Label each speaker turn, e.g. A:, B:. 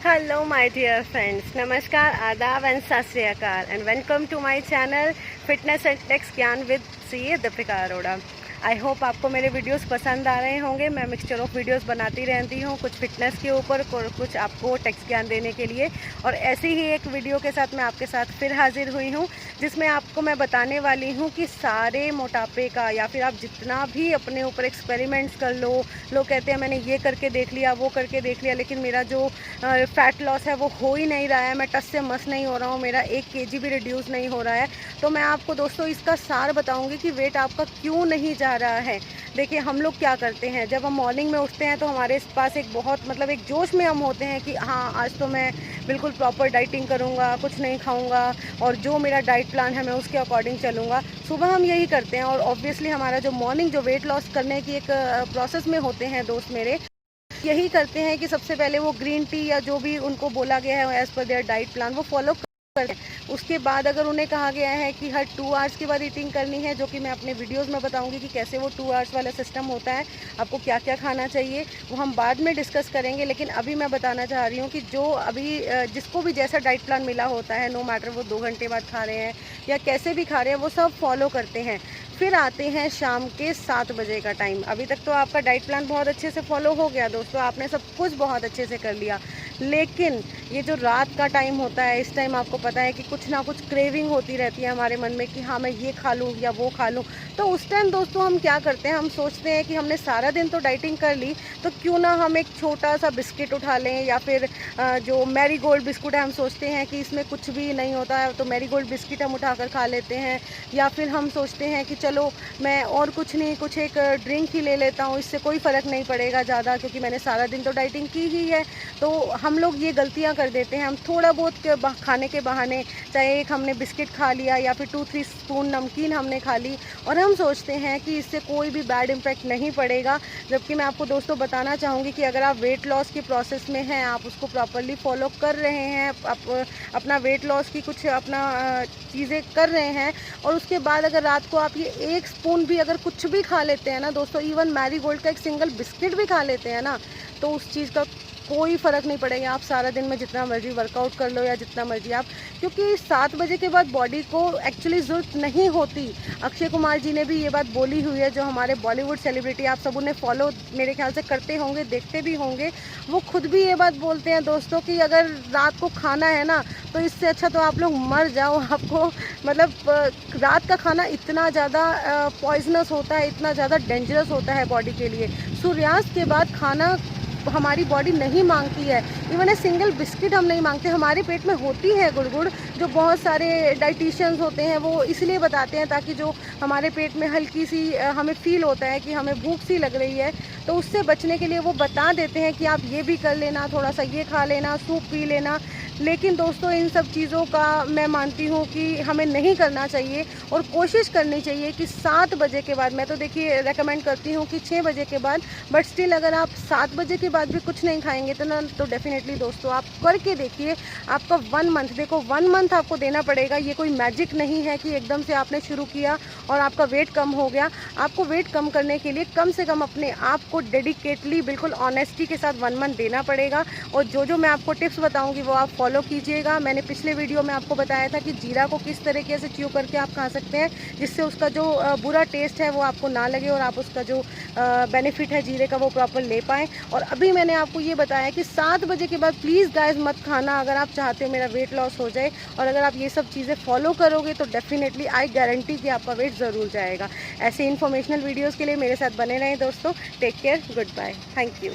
A: Hello my dear friends, Namaskar, Adab and Sat Sri Akal and welcome to my channel Fitness and Tex Gyan with CA Deepika Arora। I hope आपको मेरे videos पसंद आ रहे होंगे। मैं mixture of videos बनाती रहती हूँ, कुछ फिटनेस के ऊपर और कुछ आपको टेक्स्ट ज्ञान देने के लिए। और ऐसी ही एक वीडियो के साथ मैं आपके साथ फिर हाजिर हुई हूँ, जिसमें आपको मैं बताने वाली हूँ कि सारे मोटापे का या फिर आप जितना भी अपने ऊपर एक्सपेरिमेंट्स कर लो। लोग कहते हैं मैंने ये करके देख लिया, वो करके देख लिया, लेकिन मेरा जो फ़ैट लॉस है वो हो ही नहीं रहा है, मैं टस से मस नहीं हो रहा हूँ, मेरा 1 kg भी रिड्यूस नहीं हो रहा है। तो मैं आपको दोस्तों इसका सार बताऊँगी कि वेट आपका क्यों नहीं जा रहा है। देखिए हम लोग क्या करते हैं, जब हम मॉर्निंग में उठते हैं तो हमारे पास एक बहुत एक जोश में हम होते हैं कि हाँ आज तो मैं बिल्कुल प्रॉपर डाइटिंग करूँगा, कुछ नहीं खाऊँगा और जो मेरा डाइट प्लान है मैं उसके अकॉर्डिंग चलूँगा। सुबह हम यही करते हैं और ऑब्वियसली हमारा जो मॉर्निंग जो वेट लॉस करने की एक प्रोसेस में होते हैं दोस्त मेरे, यही करते हैं कि सबसे पहले वो ग्रीन टी या जो भी उनको बोला गया है as per their diet plan वो फॉलो करते हैं। उसके बाद अगर उन्हें कहा गया है कि हर 2 आवर्स के बाद ईटिंग करनी है, जो कि मैं अपने वीडियोस में बताऊंगी कि कैसे वो 2 आवर्स वाला सिस्टम होता है, आपको क्या क्या खाना चाहिए वो हम बाद में डिस्कस करेंगे। लेकिन अभी मैं बताना चाह रही हूँ कि जो अभी जिसको भी जैसा डाइट प्लान मिला होता है, नो मैटर वो 2 घंटे बाद खा रहे हैं या कैसे भी खा रहे हैं, वो सब फॉलो करते हैं। फिर आते हैं शाम के 7 बजे का टाइम। अभी तक तो आपका डाइट प्लान बहुत अच्छे से फॉलो हो गया दोस्तों, आपने सब कुछ बहुत अच्छे से कर लिया। लेकिन ये जो रात का टाइम होता है, इस टाइम आपको पता है कि कुछ ना कुछ क्रेविंग होती रहती है हमारे मन में कि हाँ मैं ये खा लूँ या वो खा लूँ। तो उस टाइम दोस्तों हम क्या करते हैं, हम सोचते हैं कि हमने सारा दिन तो डाइटिंग कर ली, तो क्यों ना हम एक छोटा सा बिस्किट उठा लें या फिर जो मैरी गोल्ड बिस्कुट है, हम सोचते हैं कि इसमें कुछ भी नहीं होता है तो मैरी गोल्ड बिस्किट हम उठाकर खा लेते हैं। या फिर हम सोचते हैं कि चलो मैं और कुछ नहीं, कुछ एक ड्रिंक ही ले लेता हूँ, इससे कोई फ़र्क नहीं पड़ेगा ज़्यादा क्योंकि मैंने सारा दिन तो डाइटिंग की ही है। तो हम लोग ये गलतियाँ कर देते हैं, हम थोड़ा बहुत खाने के बहाने, चाहे एक हमने बिस्किट खा लिया या फिर 2-3 स्पून नमकीन हमने खा ली और हम सोचते हैं कि इससे कोई भी बैड इम्पैक्ट नहीं पड़ेगा। जबकि मैं आपको दोस्तों बताना चाहूँगी कि अगर आप वेट लॉस की प्रोसेस में हैं, आप उसको प्रॉपरली फॉलो कर रहे हैं, आप अपना वेट लॉस की कुछ अपना चीज़ें कर रहे हैं और उसके बाद अगर रात को आप ये 1 स्पून भी अगर कुछ भी खा लेते हैं ना दोस्तों, इवन मैरी गोल्ड का एक सिंगल बिस्किट भी खा लेते हैं ना, तो उस चीज़ का कोई फ़र्क नहीं पड़ेगा। आप सारा दिन में जितना मर्जी वर्कआउट कर लो या जितना मर्जी आप, क्योंकि 7 बजे के बाद बॉडी को एक्चुअली ज़रूरत नहीं होती। अक्षय कुमार जी ने भी ये बात बोली हुई है, जो हमारे बॉलीवुड सेलिब्रिटी, आप सब उन्हें फॉलो मेरे ख्याल से करते होंगे, देखते भी होंगे। वो खुद भी ये बात बोलते हैं दोस्तों कि अगर रात को खाना है ना, तो इससे अच्छा तो आप लोग मर जाओ। आपको रात का खाना इतना ज़्यादा पॉइजनस होता है, इतना ज़्यादा डेंजरस होता है बॉडी के लिए। सूर्यास्त के बाद खाना हमारी बॉडी नहीं मांगती है, इवन ए सिंगल बिस्किट हम नहीं मांगते। हमारे पेट में होती है गुड़गुड़, जो बहुत सारे डाइटिशियंस होते हैं वो इसलिए बताते हैं ताकि जो हमारे पेट में हल्की सी हमें फील होता है कि हमें भूख सी लग रही है, तो उससे बचने के लिए वो बता देते हैं कि आप ये भी कर लेना, थोड़ा सा ये खा लेना, सूप पी लेना। लेकिन दोस्तों इन सब चीज़ों का मैं मानती हूँ कि हमें नहीं करना चाहिए और कोशिश करनी चाहिए कि 7 बजे के बाद, मैं तो देखिए रेकमेंड करती हूँ कि 6 बजे के बाद, बट स्टिल अगर आप 7 बजे के बाद भी कुछ नहीं खाएंगे तो ना, तो डेफिनेटली दोस्तों आप करके देखिए। आपका 1 मंथ, देखो 1 मंथ आपको देना पड़ेगा। ये कोई मैजिक नहीं है कि एकदम से आपने शुरू किया और आपका वेट कम हो गया। आपको वेट कम करने के लिए कम से कम अपने आप को डेडिकेटली बिल्कुल ऑनेस्टी के साथ 1 मंथ देना पड़ेगा। और जो मैं आपको टिप्स बताऊँगी वो आप फॉलो कीजिएगा। मैंने पिछले वीडियो में आपको बताया था कि जीरा को किस तरीके से च्यू करके आप खा सकते हैं, जिससे उसका जो बुरा टेस्ट है वो आपको ना लगे और आप उसका जो बेनिफिट है जीरे का वो प्रॉपर ले पाएँ। और अभी मैंने आपको ये बताया कि 7 बजे के बाद प्लीज़ गाइस मत खाना, अगर आप चाहते हो मेरा वेट लॉस हो जाए। और अगर आप ये सब चीज़ें फॉलो करोगे तो डेफिनेटली आई गारंटी कि आपका वेट ज़रूर जाएगा। ऐसे इन्फॉर्मेशनल वीडियोज़ के लिए मेरे साथ बने रहें दोस्तों। Take care, good bye, thank you.